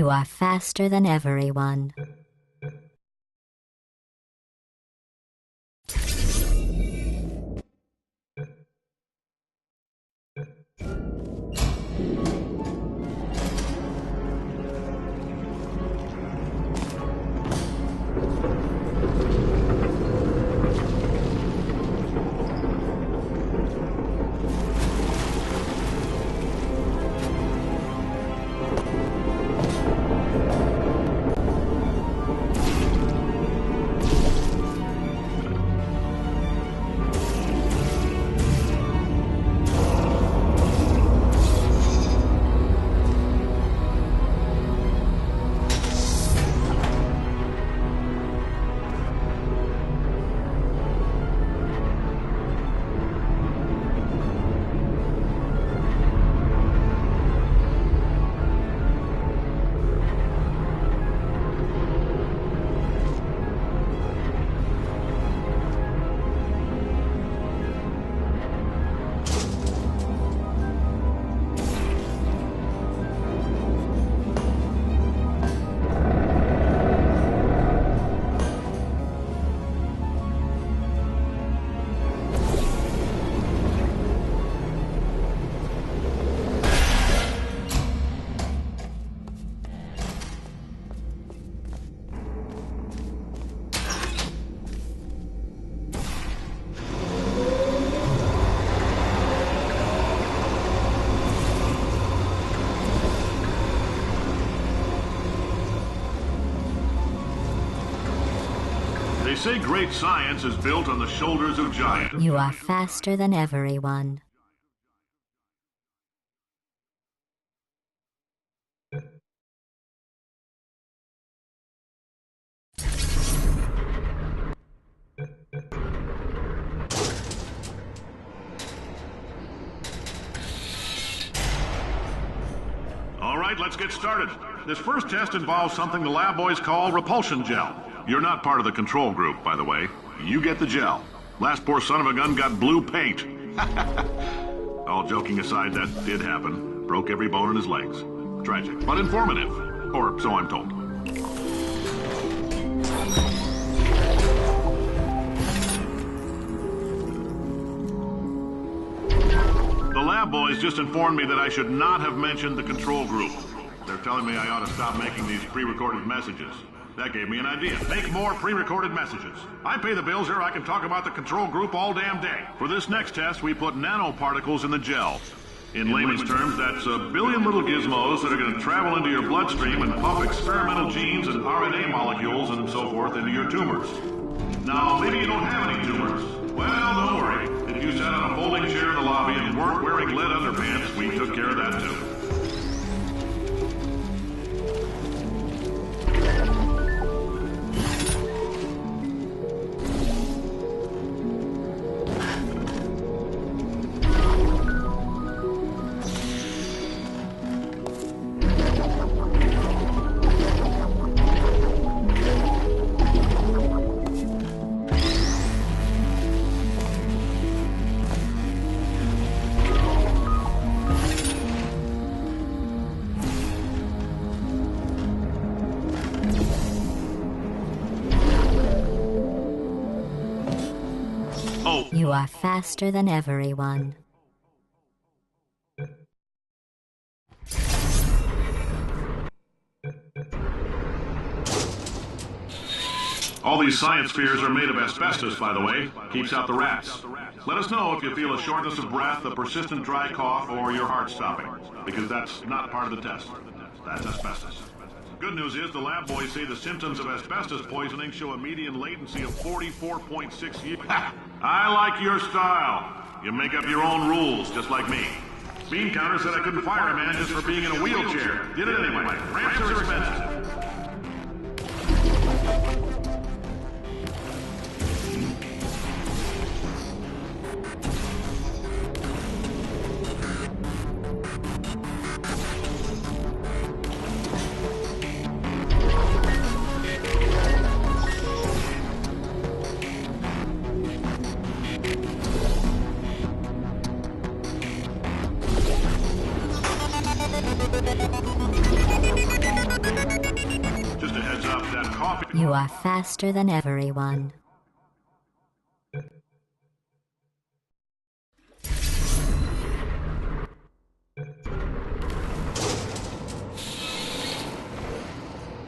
You are faster than everyone. They say great science is built on the shoulders of giants. You are faster than everyone. All right, let's get started. This first test involves something the lab boys call repulsion gel. You're not part of the control group, by the way. You get the gel. Last poor son of a gun got blue paint. All joking aside, that did happen. Broke every bone in his legs. Tragic, but informative. Or so I'm told. The lab boys just informed me that I should not have mentioned the control group. They're telling me I ought to stop making these pre-recorded messages. That gave me an idea. Make more pre-recorded messages. I pay the bills here, I can talk about the control group all damn day. For this next test, we put nanoparticles in the gel. In layman's terms, that's a billion little gizmos that are going to travel into your bloodstream and pump experimental genes and RNA molecules and so forth into your tumors. Now, maybe you don't have any tumors. Well, don't worry. If you sat on a folding chair in the lobby and weren't wearing lead underpants, we took care of that too. You are faster than everyone. All these science spheres are made of asbestos, by the way. Keeps out the rats. Let us know if you feel a shortness of breath, a persistent dry cough, or your heart stopping, because that's not part of the test. That's asbestos. Good news is the lab boys say the symptoms of asbestos poisoning show a median latency of 44.6 years. I like your style. You make up your own rules, just like me. Bean Counter said I couldn't fire a man just for being in a wheelchair. Did it anyway. Ramps are expensive. You are faster than everyone.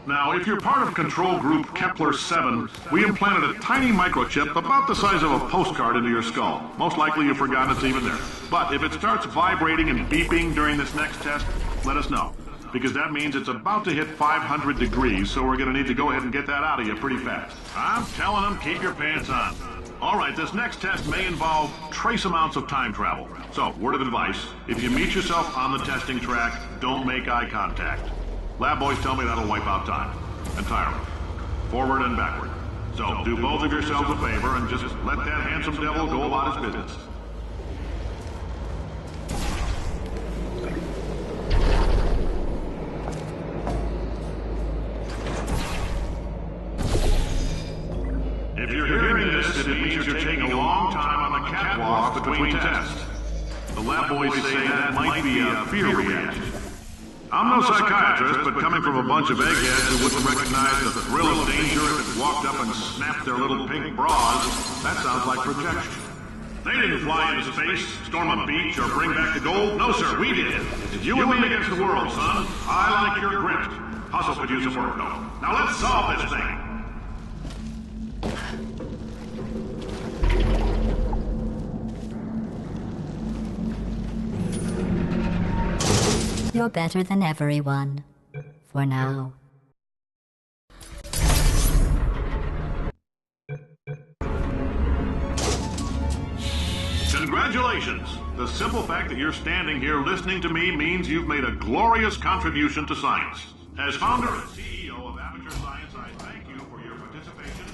Now, if you're part of Control Group Kepler-7, we implanted a tiny microchip about the size of a postcard into your skull. Most likely you've forgotten it's even there. But if it starts vibrating and beeping during this next test, let us know. Because that means it's about to hit 500 degrees, so we're going to need to go ahead and get that out of you pretty fast. I'm telling them, keep your pants on. All right, this next test may involve trace amounts of time travel. So, word of advice, if you meet yourself on the testing track, don't make eye contact. Lab boys tell me that'll wipe out time. Entirely. Forward and backward. So, do both of yourselves a favor and just let that handsome devil go about his business. If you're hearing this, it means you're taking a long time on the catwalk between tests. The lab boys say that might be a fear reaction. I'm no psychiatrist, but coming from a bunch of eggheads who wouldn't recognize the thrill of danger if it walked up and snapped their little pink bras, that sounds like projection. They didn't fly into space, storm a beach, or bring back the gold. No, sir, we did. It's you and me against the world, son. I like your grit. Hustle could use some work, though. Now let's solve this thing. You're better than everyone. For now. Congratulations! The simple fact that you're standing here listening to me means you've made a glorious contribution to science. As founder and CEO of Aperture Science, I thank you for your participation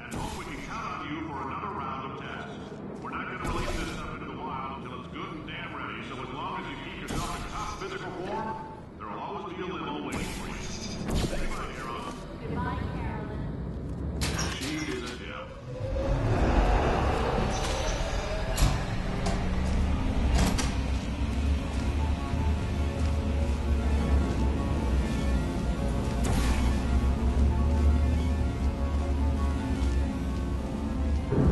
and hope we can count on you for another round of tests. We're not going to release this stuff into the wild until it's good and damn ready, so as long as you keep yourself in top physical form, there will always be a limo waiting for you. Say goodbye, Carolyn. Goodbye, Carolyn. She is a gem.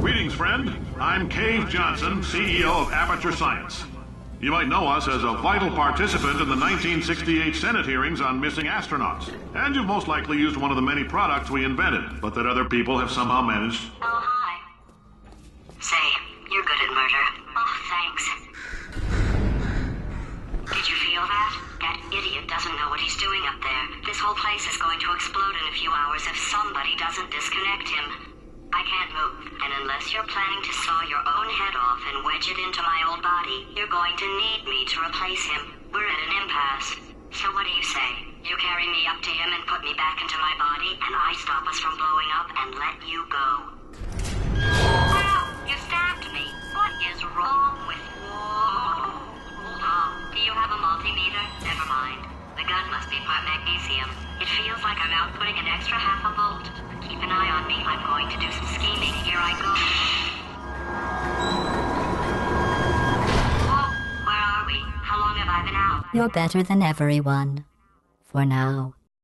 Greetings, friend. I'm Cave Johnson, CEO of Aperture Science. You might know us as a vital participant in the 1968 Senate hearings on missing astronauts. And you've most likely used one of the many products we invented, but that other people have somehow managed. Oh, hi. Say, you're good at murder. Oh, thanks. Did you feel that? That idiot doesn't know what he's doing up there. This whole place is going to explode in a few hours if somebody doesn't disconnect him. I can't move, and unless you're planning to saw your own head off and wedge it into my old body, you're going to need me to replace him. We're at an impasse. So what do you say? You carry me up to him and put me back into my body, and I stop us from blowing up and let you go. Ow! You stabbed me. What is wrong with you? Oh, do you have a multimeter? Never mind. The gun must be part magnesium. It feels like I'm outputting an extra half a volt. Keep an eye on me. I'm going to do some scheming. Here I go. Oh, where are we? How long have I been out? You're better than everyone. For now.